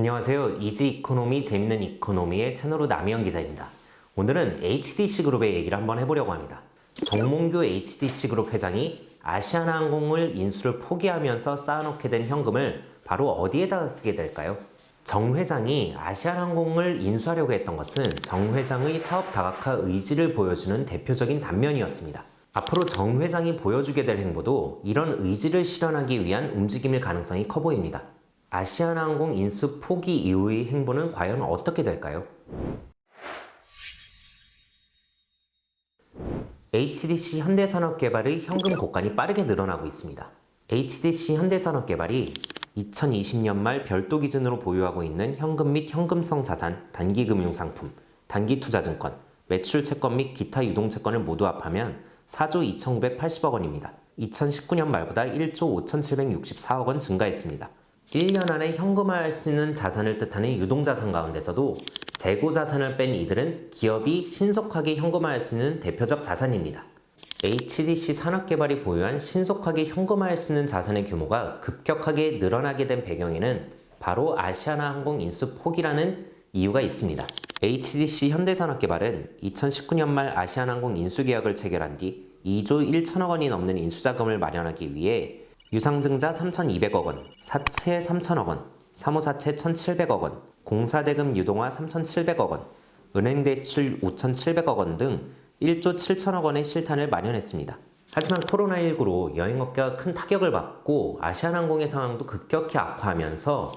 안녕하세요. 이지 이코노미 재밌는 이코노미의 채널로 남희영 기자입니다. 오늘은 HDC 그룹의 얘기를 한번 해보려고 합니다. 정몽규 HDC 그룹 회장이 아시아나항공을 인수를 포기하면서 쌓아놓게 된 현금을 바로 어디에다 쓰게 될까요? 정 회장이 아시아나항공을 인수하려고 했던 것은 정 회장의 사업 다각화 의지를 보여주는 대표적인 단면이었습니다. 앞으로 정 회장이 보여주게 될 행보도 이런 의지를 실현하기 위한 움직임일 가능성이 커 보입니다. 아시아나항공 인수 포기 이후의 행보는 과연 어떻게 될까요? HDC 현대산업개발의 현금 고간이 빠르게 늘어나고 있습니다. HDC 현대산업개발이 2020년 말 별도 기준으로 보유하고 있는 현금 및 현금성 자산, 단기금융상품, 단기투자증권, 매출채권 및 기타 유동채권을 모두 합하면 4조 2,980억 원입니다. 2019년 말보다 1조 5,764억 원 증가했습니다. 1년 안에 현금화할 수 있는 자산을 뜻하는 유동자산 가운데서도 재고자산을 뺀 이들은 기업이 신속하게 현금화할 수 있는 대표적 자산입니다. HDC 산업개발이 보유한 신속하게 현금화할 수 있는 자산의 규모가 급격하게 늘어나게 된 배경에는 바로 아시아나항공 인수 포기라는 이유가 있습니다. HDC 현대산업개발은 2019년 말 아시아나항공 인수계약을 체결한 뒤 2조 1천억 원이 넘는 인수자금을 마련하기 위해 유상증자 3,200억 원, 사채 3,000억 원, 사무사채 1,700억 원, 공사대금 유동화 3,700억 원, 은행대출 5,700억 원 등 1조 7천억 원의 실탄을 마련했습니다. 하지만 코로나19로 여행업계가 큰 타격을 받고 아시아나항공의 상황도 급격히 악화하면서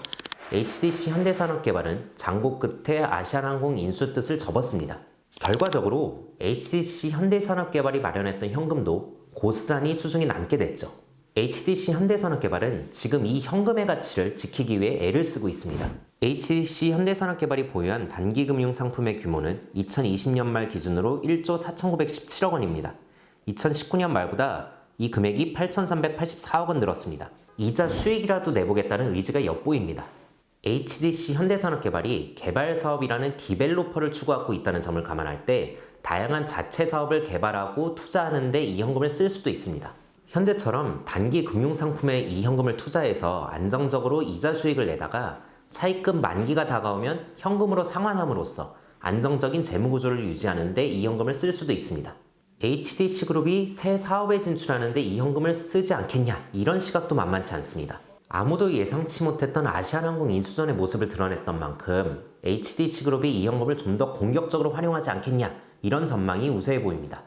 HDC 현대산업개발은 장고 끝에 아시아나항공 인수 뜻을 접었습니다. 결과적으로 HDC 현대산업개발이 마련했던 현금도 고스란히 수중에 남게 됐죠. HDC 현대산업개발은 지금 이 현금의 가치를 지키기 위해 애를 쓰고 있습니다. HDC 현대산업개발이 보유한 단기금융상품의 규모는 2020년 말 기준으로 1조 4,917억 원입니다. 2019년 말보다 이 금액이 8,384억 원 늘었습니다. 이자 수익이라도 내보겠다는 의지가 엿보입니다. HDC 현대산업개발이 개발사업이라는 디벨로퍼를 추구하고 있다는 점을 감안할 때 다양한 자체 사업을 개발하고 투자하는 데 이 현금을 쓸 수도 있습니다. 현재처럼 단기 금융상품에 이 현금을 투자해서 안정적으로 이자 수익을 내다가 차입금 만기가 다가오면 현금으로 상환함으로써 안정적인 재무구조를 유지하는 데 이 현금을 쓸 수도 있습니다. HDC 그룹이 새 사업에 진출하는 데 이 현금을 쓰지 않겠냐, 이런 시각도 만만치 않습니다. 아무도 예상치 못했던 아시아나항공 인수전의 모습을 드러냈던 만큼 HDC 그룹이 이 현금을 좀 더 공격적으로 활용하지 않겠냐, 이런 전망이 우세해 보입니다.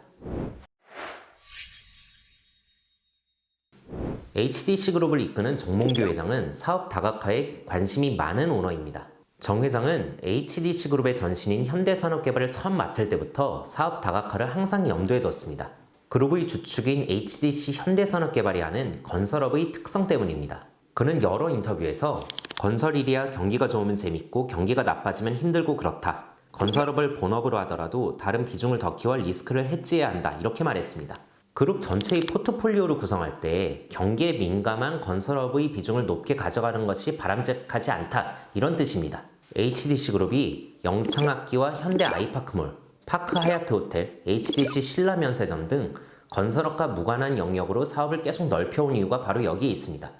HDC 그룹을 이끄는 정몽규 회장은 사업 다각화에 관심이 많은 오너입니다. 정 회장은 HDC 그룹의 전신인 현대산업개발을 처음 맡을 때부터 사업 다각화를 항상 염두에 뒀습니다. 그룹의 주축인 HDC 현대산업개발이 하는 건설업의 특성 때문입니다. 그는 여러 인터뷰에서 건설일이야 경기가 좋으면 재밌고 경기가 나빠지면 힘들고 그렇다. 건설업을 본업으로 하더라도 다른 비중을 더 키워 리스크를 해지해야 한다, 이렇게 말했습니다. 그룹 전체의 포트폴리오를 구성할 때 경기에 민감한 건설업의 비중을 높게 가져가는 것이 바람직하지 않다, 이런 뜻입니다. HDC 그룹이 영창학기와 현대 아이파크몰, 파크 하얏트 호텔, HDC 신라면세점 등 건설업과 무관한 영역으로 사업을 계속 넓혀온 이유가 바로 여기에 있습니다.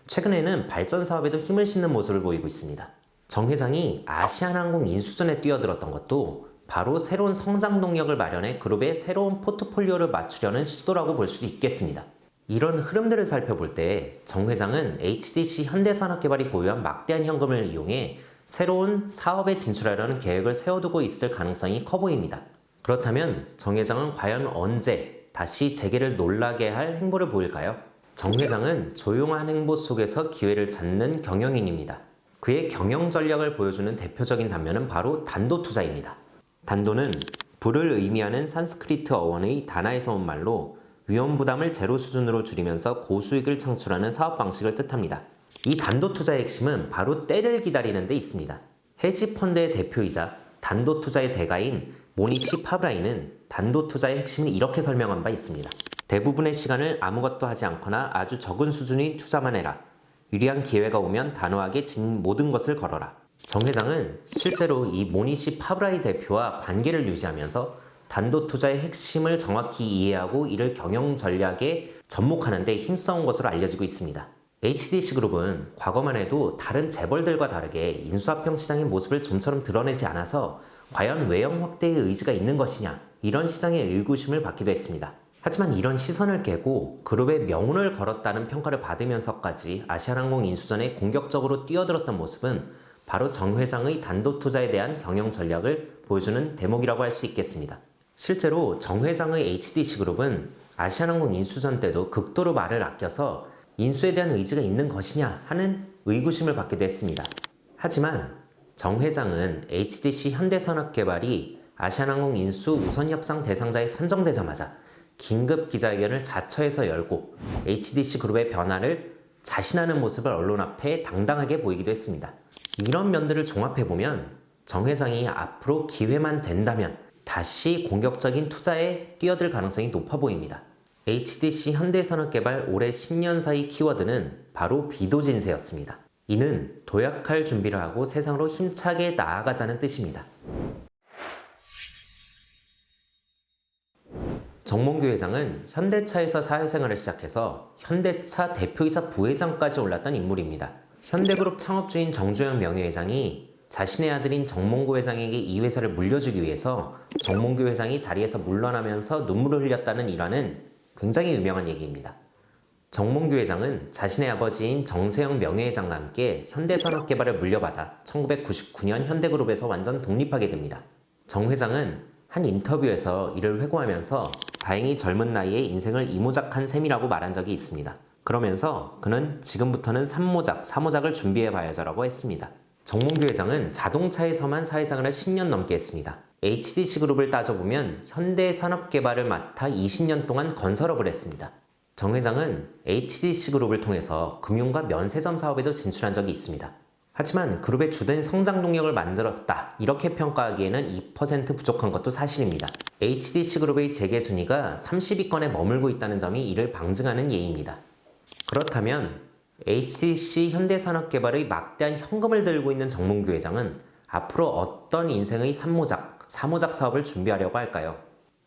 최근에는 발전 사업에도 힘을 싣는 모습을 보이고 있습니다. 정 회장이 아시아나항공 인수전에 뛰어들었던 것도 바로 새로운 성장 동력을 마련해 그룹의 새로운 포트폴리오를 맞추려는 시도라고 볼 수도 있겠습니다. 이런 흐름들을 살펴볼 때 정 회장은 HDC 현대산업개발이 보유한 막대한 현금을 이용해 새로운 사업에 진출하려는 계획을 세워두고 있을 가능성이 커 보입니다. 그렇다면 정 회장은 과연 언제 다시 재계를 놀라게 할 행보를 보일까요? 정 회장은 조용한 행보 속에서 기회를 찾는 경영인입니다. 그의 경영 전략을 보여주는 대표적인 단면은 바로 단도 투자입니다. 단도는 불을 의미하는 산스크리트 어원의 다나에서 온 말로 위험 부담을 제로 수준으로 줄이면서 고수익을 창출하는 사업 방식을 뜻합니다. 이 단도 투자의 핵심은 바로 때를 기다리는 데 있습니다. 헤지펀드의 대표이자 단도 투자의 대가인 모니시 파브라이는 단도 투자의 핵심을 이렇게 설명한 바 있습니다. 대부분의 시간을 아무것도 하지 않거나 아주 적은 수준의 투자만 해라. 유리한 기회가 오면 단호하게 진 모든 것을 걸어라. 정 회장은 실제로 이 모니시 파브라이 대표와 관계를 유지하면서 단도 투자의 핵심을 정확히 이해하고 이를 경영 전략에 접목하는 데 힘써온 것으로 알려지고 있습니다. HDC 그룹은 과거만 해도 다른 재벌들과 다르게 인수합병 시장의 모습을 좀처럼 드러내지 않아서 과연 외형 확대의 의지가 있는 것이냐, 이런 시장의 의구심을 받기도 했습니다. 하지만 이런 시선을 깨고 그룹의 명운을 걸었다는 평가를 받으면서까지 아시아나항공 인수전에 공격적으로 뛰어들었던 모습은 바로 정 회장의 단독 투자에 대한 경영 전략을 보여주는 대목이라고 할 수 있겠습니다. 실제로 정 회장의 HDC 그룹은 아시아나항공 인수전 때도 극도로 말을 아껴서 인수에 대한 의지가 있는 것이냐 하는 의구심을 받기도 했습니다. 하지만 정 회장은 HDC 현대산업개발이 아시아나항공 인수 우선협상 대상자에 선정되자마자 긴급 기자회견을 자처해서 열고 HDC 그룹의 변화를 자신하는 모습을 언론 앞에 당당하게 보이기도 했습니다. 이런 면들을 종합해보면 정 회장이 앞으로 기회만 된다면 다시 공격적인 투자에 뛰어들 가능성이 높아 보입니다. HDC 현대산업개발 올해 신년사의 키워드는 바로 비도진세였습니다. 이는 도약할 준비를 하고 세상으로 힘차게 나아가자는 뜻입니다. 정몽규 회장은 현대차에서 사회생활을 시작해서 현대차 대표이사 부회장까지 올랐던 인물입니다. 현대그룹 창업주인 정주영 명예회장이 자신의 아들인 정몽규 회장에게 이 회사를 물려주기 위해서 정몽규 회장이 자리에서 물러나면서 눈물을 흘렸다는 일화는 굉장히 유명한 얘기입니다. 정몽규 회장은 자신의 아버지인 정세영 명예회장과 함께 현대산업개발을 물려받아 1999년 현대그룹에서 완전 독립하게 됩니다. 정 회장은 한 인터뷰에서 이를 회고하면서 다행히 젊은 나이에 인생을 이모작한 셈이라고 말한 적이 있습니다. 그러면서 그는 지금부터는 3모작, 4모작을 준비해 봐야죠라고 했습니다. 정몽규 회장은 자동차에서만 사회생활을 10년 넘게 했습니다. HDC 그룹을 따져보면 현대산업개발을 맡아 20년 동안 건설업을 했습니다. 정 회장은 HDC 그룹을 통해서 금융과 면세점 사업에도 진출한 적이 있습니다. 하지만 그룹의 주된 성장 동력을 만들었다, 이렇게 평가하기에는 2% 부족한 것도 사실입니다. HDC 그룹의 재계 순위가 30위권에 머물고 있다는 점이 이를 방증하는 예입니다. 그렇다면 HDC 현대산업개발의 막대한 현금을 들고 있는 정몽규 회장은 앞으로 어떤 인생의 3모작, 4모작 사업을 준비하려고 할까요?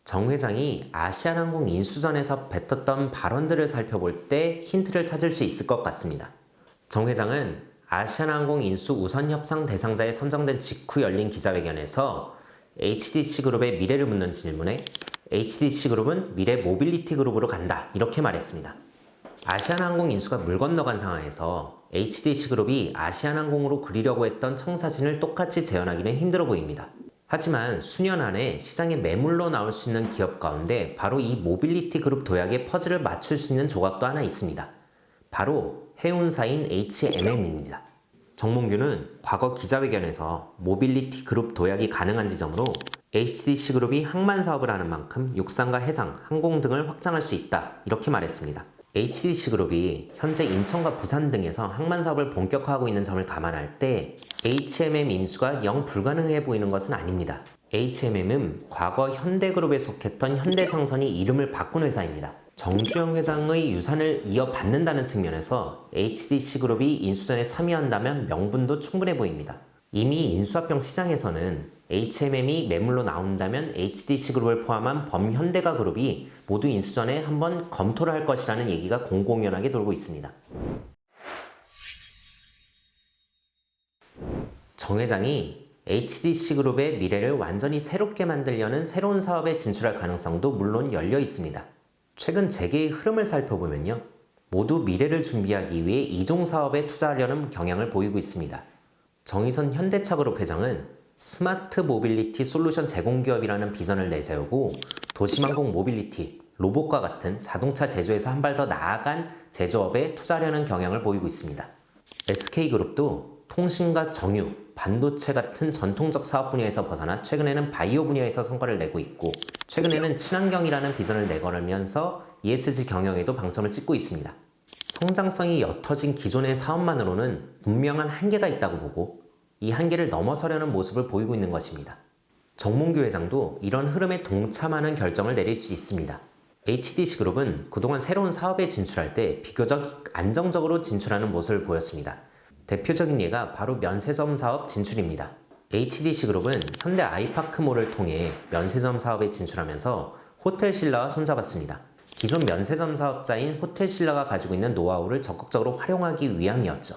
정 회장이 아시아나항공 인수전에서 뱉었던 발언들을 살펴볼 때 힌트를 찾을 수 있을 것 같습니다. 정 회장은 아시아나항공 인수 우선협상 대상자에 선정된 직후 열린 기자회견에서 HDC 그룹의 미래를 묻는 질문에 HDC 그룹은 미래 모빌리티 그룹으로 간다, 이렇게 말했습니다. 아시아나항공 인수가 물 건너간 상황에서 HDC 그룹이 아시아나항공으로 그리려고 했던 청사진을 똑같이 재현하기는 힘들어 보입니다. 하지만 수년 안에 시장에 매물로 나올 수 있는 기업 가운데 바로 이 모빌리티 그룹 도약의 퍼즐을 맞출 수 있는 조각도 하나 있습니다. 바로 해운사인 HMM입니다. 정몽규는 과거 기자회견에서 모빌리티 그룹 도약이 가능한 지점으로 HDC 그룹이 항만 사업을 하는 만큼 육상과 해상, 항공 등을 확장할 수 있다, 이렇게 말했습니다. HDC 그룹이 현재 인천과 부산 등에서 항만 사업을 본격화하고 있는 점을 감안할 때 HMM 인수가 영 불가능해 보이는 것은 아닙니다. HMM은 과거 현대그룹에 속했던 현대상선이 이름을 바꾼 회사입니다. 정주영 회장의 유산을 이어받는다는 측면에서 HDC 그룹이 인수전에 참여한다면 명분도 충분해 보입니다. 이미 인수합병 시장에서는 HMM이 매물로 나온다면 HDC 그룹을 포함한 범현대가 그룹이 모두 인수전에 한번 검토를 할 것이라는 얘기가 공공연하게 돌고 있습니다. 정 회장이 HDC 그룹의 미래를 완전히 새롭게 만들려는 새로운 사업에 진출할 가능성도 물론 열려 있습니다. 최근 재계의 흐름을 살펴보면요, 모두 미래를 준비하기 위해 이종 사업에 투자하려는 경향을 보이고 있습니다. 정의선 현대차그룹 회장은 스마트 모빌리티 솔루션 제공기업이라는 비전을 내세우고 도심항공 모빌리티, 로봇과 같은 자동차 제조에서 한 발 더 나아간 제조업에 투자하려는 경향을 보이고 있습니다. SK그룹도 통신과 정유, 반도체 같은 전통적 사업 분야에서 벗어나 최근에는 바이오 분야에서 성과를 내고 있고, 최근에는 친환경이라는 비전을 내걸으면서 ESG 경영에도 방점을 찍고 있습니다. 성장성이 옅어진 기존의 사업만으로는 분명한 한계가 있다고 보고 이 한계를 넘어서려는 모습을 보이고 있는 것입니다. 정몽규 회장도 이런 흐름에 동참하는 결정을 내릴 수 있습니다. HDC 그룹은 그동안 새로운 사업에 진출할 때 비교적 안정적으로 진출하는 모습을 보였습니다. 대표적인 예가 바로 면세점 사업 진출입니다. HDC 그룹은 현대 아이파크몰을 통해 면세점 사업에 진출하면서 호텔 신라와 손잡았습니다. 기존 면세점 사업자인 호텔신라가 가지고 있는 노하우를 적극적으로 활용하기 위함이었죠.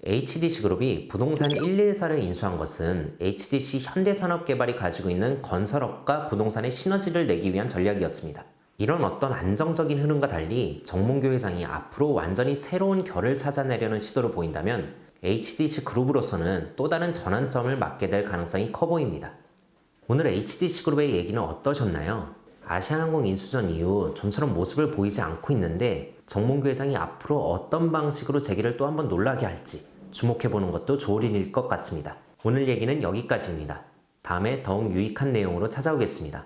HDC그룹이 부동산 114를 인수한 것은 HDC 현대산업개발이 가지고 있는 건설업과 부동산의 시너지를 내기 위한 전략이었습니다. 이런 어떤 안정적인 흐름과 달리 정몽규 회장이 앞으로 완전히 새로운 결을 찾아내려는 시도를 보인다면 HDC 그룹으로서는 또 다른 전환점을 맞게 될 가능성이 커 보입니다. 오늘 HDC 그룹의 얘기는 어떠셨나요? 아시아나항공 인수전 이후 좀처럼 모습을 보이지 않고 있는데 정몽규 회장이 앞으로 어떤 방식으로 재기를 또 한번 놀라게 할지 주목해보는 것도 좋을 일일 것 같습니다. 오늘 얘기는 여기까지입니다. 다음에 더욱 유익한 내용으로 찾아오겠습니다.